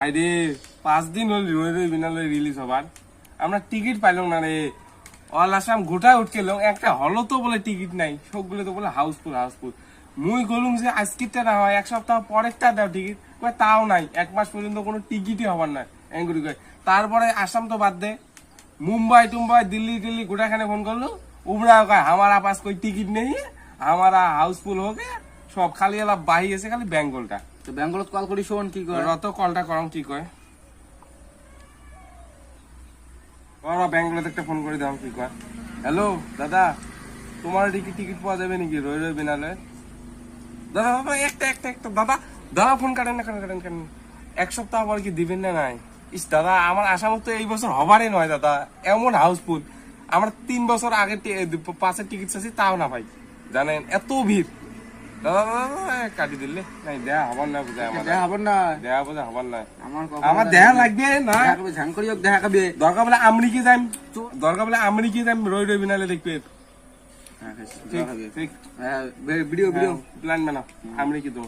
আরে 5 দিন হল রয়ে রয়ে বিনালে রিলিজ হবার আমরা টিকিট পাইলাম না রে। অল আসাম গোটা উঠকে লোক একটা হলো তো বলে টিকিট নাই, সবগুলো তো বলে হাউসফুল হাউসফুল। মুই কলুম যে আজকেরটা না হয় এক সপ্তাহ পরেরটা দাও টিকিট, তাও নাই, 1 মাস পর্যন্ত কোনো টিকিটই হবার নাই এঙ্গুরি কয়। তারপরে আসাম তো বাদ দে, মুম্বাই টুম্বাই দিল্লি টিল্লি গোটাখানে ফোন করলো, উবরা কয় हमारा पास कोई टिकट नहीं है, हमारा हाउसफुल हो गया সব। খালি এলা বাহি আছে খালি বেঙ্গলটা। তো বেঙ্গলত কল করি শোন কি করে। রত কলটা করম কি কয়, ওরা বেঙ্গলোতে একটা ফোন করে দাও কি কয়। হ্যালো দাদা, তোমার এদিকে টিকিট পাওয়া যাবে নাকি রই রই বিনালে? দাদা দাদা একটা একটা একটা দাদা দাদা ফোন কাটেন না, কাটেন 1 সপ্তাহ পর কি দিবেন না? নাই ইস দাদা, আমার আসামত তো এই বছর হবারই নয় দাদা, এমন হাউসফুল। আমার 3 বছর আগে পাসের টিকিট আছে তাও না ভাই, জানেন এত ভিড়। দাদা দাদা কাটি দিলে নাই, দেয়া হবার না বুঝায় আমার, দেখা হবার না, দেয়া বোঝা হবার না, আমার আমার দেয়া লাগবে না। ঝাং করি দেখা খাবে দরকার বলে আমেরিকা যাইম, দরকার বলে আমেরিকা যাইম, রই রই বিনালে দেখবে। ঠিক ঠিক ভিডিও ভিডিও প্ল্যান বানাও, আমেরিকা তো